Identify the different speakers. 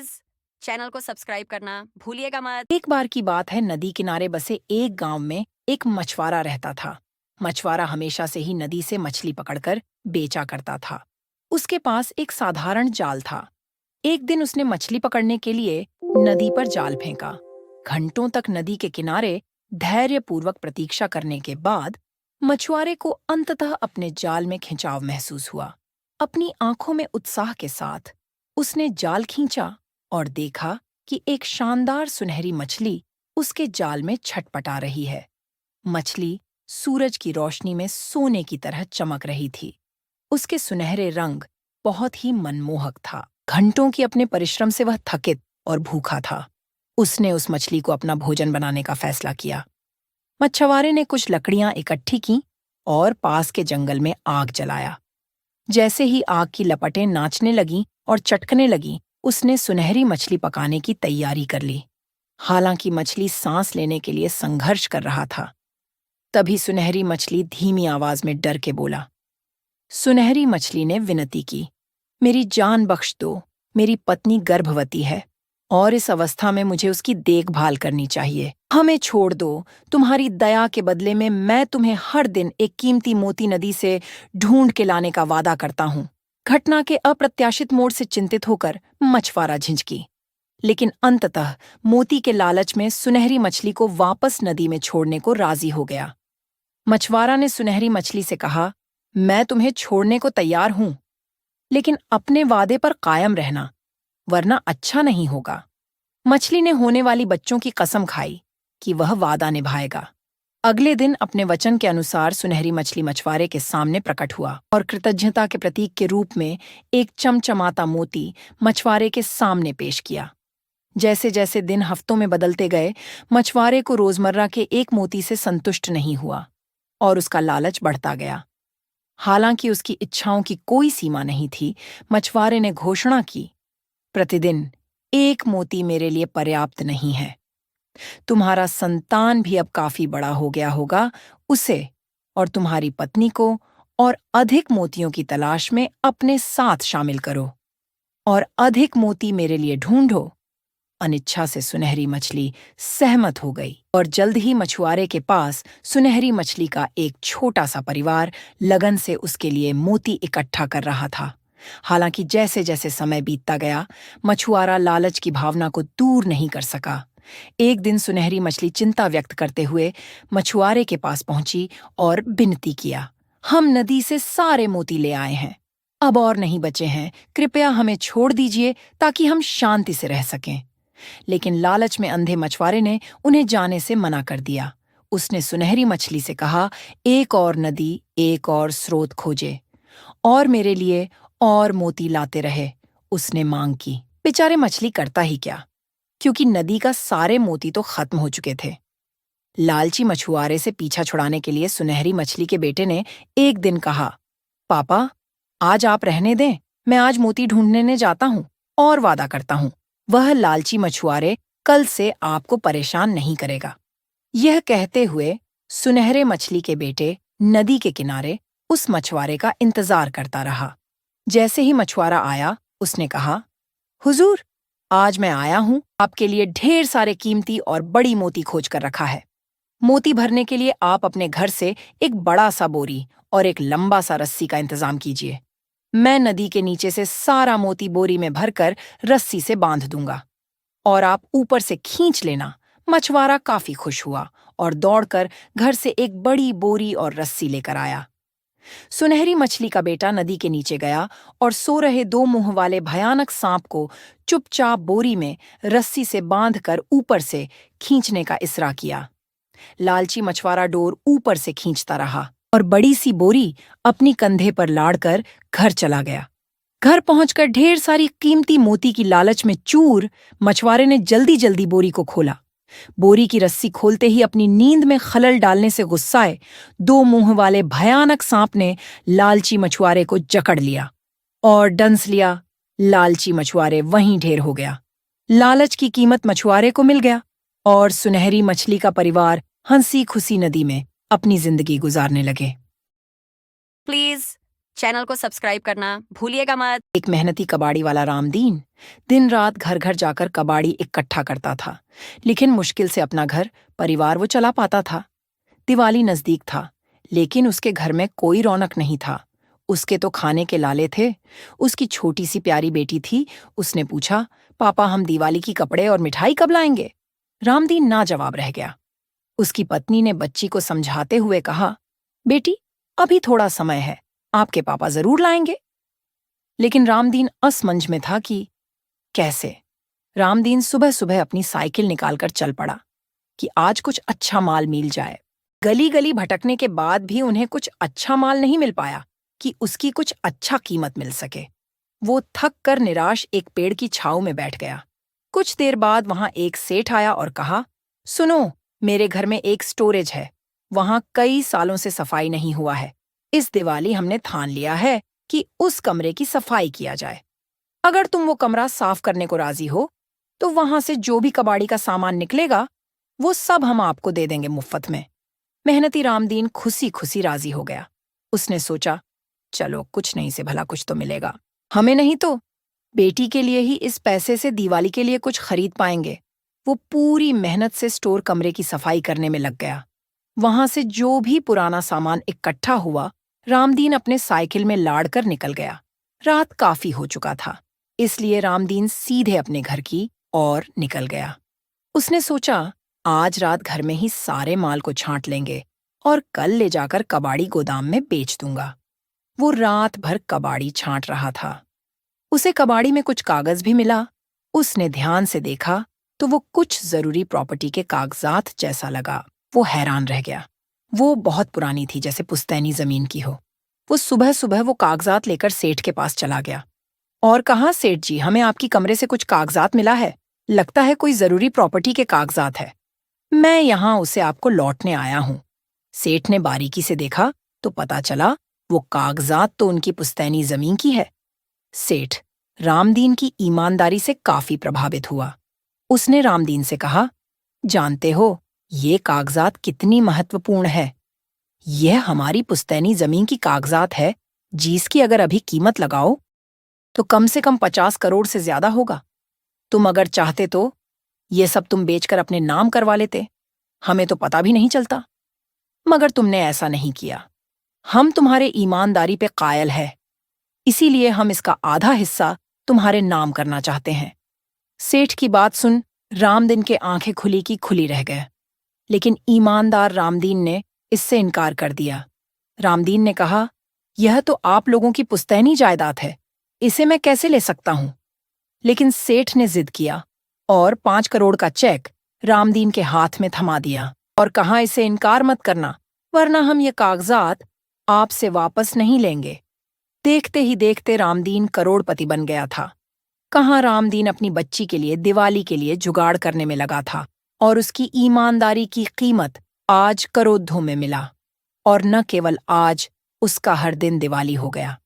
Speaker 1: Please channel को subscribe करना भूलिएगा मत।
Speaker 2: एक बार की बात है, नदी किनारे बसे एक गांव में एक मछुआरा रहता था। मछुआरा हमेशा से ही नदी से मछली पकड़कर बेचा करता था। उसके पास एक साधारण जाल था। एक दिन उसने मछली पकड़ने के लिए नदी पर जाल फेंका। घंटों तक नदी के किनारे धैर्यपूर्वक प्रतीक्षा करने के बाद मछुआरे को अंततः अपने जाल में खिंचाव महसूस हुआ। अपनी आंखों में उत्साह के साथ उसने जाल खींचा और देखा कि एक शानदार सुनहरी मछली उसके जाल में छटपटा रही है। मछली सूरज की रोशनी में सोने की तरह चमक रही थी। उसके सुनहरे रंग बहुत ही मनमोहक था। घंटों की अपने परिश्रम से वह थकित और भूखा था। उसने उस मछली को अपना भोजन बनाने का फैसला किया। मछुआरे ने कुछ लकड़ियां इकट्ठी की और पास के जंगल में आग जलाया। जैसे ही आग की लपटें नाचने लगीं और चटकने लगीं, उसने सुनहरी मछली पकाने की तैयारी कर ली। हालांकि मछली सांस लेने के लिए संघर्ष कर रहा था। तभी सुनहरी मछली धीमी आवाज में डर के बोला। सुनहरी मछली ने विनती की, मेरी जान बख्श दो, मेरी पत्नी गर्भवती है और इस अवस्था में मुझे उसकी देखभाल करनी चाहिए। हमें छोड़ दो। तुम्हारी दया के बदले में मैं तुम्हें हर दिन एक कीमती मोती नदी से ढूंढ के लाने का वादा करता हूँ। घटना के अप्रत्याशित मोड़ से चिंतित होकर मछुआरा झिझकी, लेकिन अंततः मोती के लालच में सुनहरी मछली को वापस नदी में छोड़ने को राजी हो गया। मछुआरा ने सुनहरी मछली से कहा, मैं तुम्हें छोड़ने को तैयार हूं, लेकिन अपने वादे पर कायम रहना, वरना अच्छा नहीं होगा। मछली ने होने वाली बच्चों की कसम खाई कि वह वादा निभाएगा। अगले दिन अपने वचन के अनुसार सुनहरी मछली मछुआरे के सामने प्रकट हुआ और कृतज्ञता के प्रतीक के रूप में एक चमचमाता मोती मछुआरे के सामने पेश किया। जैसे जैसे दिन हफ्तों में बदलते गए, मछुआरे को रोजमर्रा के एक मोती से संतुष्ट नहीं हुआ और उसका लालच बढ़ता गया। हालांकि उसकी इच्छाओं की कोई सीमा नहीं थी, मछुआरे ने घोषणा की, प्रतिदिन एक मोती मेरे लिए पर्याप्त नहीं है। तुम्हारा संतान भी अब काफी बड़ा हो गया होगा, उसे और तुम्हारी पत्नी को और अधिक मोतियों की तलाश में अपने साथ शामिल करो और अधिक मोती मेरे लिए ढूंढो। अनिच्छा से सुनहरी मछली सहमत हो गई और जल्द ही मछुआरे के पास सुनहरी मछली का एक छोटा सा परिवार लगन से उसके लिए मोती इकट्ठा कर रहा था। हालांकि जैसे जैसे समय बीतता गया, मछुआरा लालच की भावना को दूर नहीं कर सका। एक दिन सुनहरी मछली चिंता व्यक्त करते हुए मछुआरे के पास पहुंची और विनती किया, हम नदी से सारे मोती ले आए हैं, अब और नहीं बचे हैं, कृपया हमें छोड़ दीजिए ताकि हम शांति से रह सकें। लेकिन लालच में अंधे मछुआरे ने उन्हें जाने से मना कर दिया। उसने सुनहरी मछली से कहा, एक और नदी, एक और स्रोत खोजे और मेरे लिए और मोती लाते रहे। उसने मांग की। बेचारे मछली करता ही क्या, क्योंकि नदी का सारे मोती तो खत्म हो चुके थे। लालची मछुआरे से पीछा छुड़ाने के लिए सुनहरी मछली के बेटे ने एक दिन कहा, पापा, आज आप रहने दें, मैं आज मोती ढूंढने जाता हूँ और वादा करता हूँ वह लालची मछुआरे कल से आपको परेशान नहीं करेगा। यह कहते हुए सुनहरे मछली के बेटे नदी के किनारे उस मछुआरे का इंतजार करता रहा। जैसे ही मछुआरा आया, उसने कहा, हुजूर, आज मैं आया हूं, आपके लिए ढेर सारे कीमती और बड़ी मोती खोज कर रखा है। मोती भरने के लिए आप अपने घर से एक बड़ा सा बोरी और एक लंबा सा रस्सी का इंतजाम कीजिए। मैं नदी के नीचे से सारा मोती बोरी में भरकर रस्सी से बांध दूंगा और आप ऊपर से खींच लेना। मछुआरा काफी खुश हुआ और दौड़कर घर से एक बड़ी बोरी और रस्सी लेकर आया। सुनहरी मछली का बेटा नदी के नीचे गया और सो रहे दो मुंह वाले भयानक सांप को चुपचाप बोरी में रस्सी से बांधकर ऊपर से खींचने का इसरा किया। लालची मछुआरा डोर ऊपर से खींचता रहा और बड़ी सी बोरी अपनी कंधे पर लादकर घर चला गया। घर पहुंचकर ढेर सारी कीमती मोती की लालच में चूर, मछुआरे ने जल्दी जल्दी बोरी को खोला। बोरी की रस्सी खोलते ही अपनी नींद में खलल डालने से गुस्साए दो मुंह वाले भयानक सांप ने लालची मछुआरे को जकड़ लिया और डंस लिया। लालची मछुआरे वहीं ढेर हो गया। लालच की कीमत मछुआरे को मिल गया और सुनहरी मछली का परिवार हंसी खुशी नदी में अपनी जिंदगी गुजारने लगे।
Speaker 1: प्लीज चैनल को सब्सक्राइब करना भूलिएगा मत।
Speaker 2: एक मेहनती कबाड़ी वाला रामदीन दिन रात घर घर जाकर कबाड़ी इकट्ठा करता था, लेकिन मुश्किल से अपना घर परिवार वो चला पाता था। दिवाली नजदीक था, लेकिन उसके घर में कोई रौनक नहीं था। उसके तो खाने के लाले थे। उसकी छोटी सी प्यारी बेटी थी। उसने पूछा, पापा हम दिवाली की कपड़े और मिठाई कब लाएंगे? रामदीन ना जवाब रह गया। उसकी पत्नी ने बच्ची को समझाते हुए कहा, बेटी अभी थोड़ा समय है, आपके पापा जरूर लाएंगे। लेकिन रामदीन असमंज में था कि कैसे। रामदीन सुबह सुबह अपनी साइकिल निकालकर चल पड़ा कि आज कुछ अच्छा माल मिल जाए। गली गली भटकने के बाद भी उन्हें कुछ अच्छा माल नहीं मिल पाया कि उसकी कुछ अच्छा कीमत मिल सके। वो थक कर निराश एक पेड़ की छांव में बैठ गया। कुछ देर बाद वहां एक सेठ आया और कहा, सुनो, मेरे घर में एक स्टोरेज है, वहां कई सालों से सफाई नहीं हुआ है। इस दिवाली हमने ठान लिया है कि उस कमरे की सफाई किया जाए। अगर तुम वो कमरा साफ करने को राजी हो तो वहां से जो भी कबाड़ी का सामान निकलेगा वो सब हम आपको दे देंगे मुफ्त में। मेहनती रामदीन खुशी खुशी राजी हो गया। उसने सोचा, चलो कुछ नहीं से भला कुछ तो मिलेगा, हमें नहीं तो बेटी के लिए ही इस पैसे से दिवाली के लिए कुछ खरीद पाएंगे। वो पूरी मेहनत से स्टोर कमरे की सफाई करने में लग गया। वहां से जो भी पुराना सामान इकट्ठा हुआ, रामदीन अपने साइकिल में लाद कर निकल गया। रात काफी हो चुका था, इसलिए रामदीन सीधे अपने घर की ओर निकल गया। उसने सोचा, आज रात घर में ही सारे माल को छांट लेंगे और कल ले जाकर कबाड़ी गोदाम में बेच दूंगा। वो रात भर कबाड़ी छांट रहा था। उसे कबाड़ी में कुछ कागज भी मिला। उसने ध्यान से देखा तो वो कुछ जरूरी प्रॉपर्टी के कागजात जैसा लगा। वो हैरान रह गया। वो बहुत पुरानी थी, जैसे पुश्तैनी जमीन की हो। वो सुबह सुबह वो कागजात लेकर सेठ के पास चला गया और कहा, सेठ जी, हमें आपकी कमरे से कुछ कागजात मिला है। लगता है कोई जरूरी प्रॉपर्टी के कागजात है। मैं यहाँ उसे आपको लौटने आया हूँ। सेठ ने बारीकी से देखा तो पता चला वो कागजात तो उनकी पुश्तैनी जमीन की है। सेठ रामदीन की ईमानदारी से काफी प्रभावित हुआ। उसने रामदीन से कहा, जानते हो ये कागजात कितनी महत्वपूर्ण है? यह हमारी पुश्तैनी जमीन की कागजात है, जिसकी अगर अभी कीमत लगाओ तो कम से कम 50 करोड़ से ज्यादा होगा। तुम अगर चाहते तो ये सब तुम बेचकर अपने नाम करवा लेते, हमें तो पता भी नहीं चलता। मगर तुमने ऐसा नहीं किया। हम तुम्हारे ईमानदारी पे कायल है, इसीलिए हम इसका आधा हिस्सा तुम्हारे नाम करना चाहते हैं। सेठ की बात सुन रामदीन के आंखें खुली की खुली रह गए, लेकिन ईमानदार रामदीन ने इससे इनकार कर दिया। रामदीन ने कहा, यह तो आप लोगों की पुश्तैनी जायदाद है, इसे मैं कैसे ले सकता हूं? लेकिन सेठ ने जिद किया और 5 करोड़ का चेक रामदीन के हाथ में थमा दिया और कहा, इसे इनकार मत करना, वरना हम ये कागजात आपसे वापस नहीं लेंगे। देखते ही देखते रामदीन करोड़पति बन गया था। कहाँ रामदीन अपनी बच्ची के लिए दिवाली के लिए जुगाड़ करने में लगा था और उसकी ईमानदारी की कीमत आज करोड़ों में मिला। और न केवल आज, उसका हर दिन दिवाली हो गया।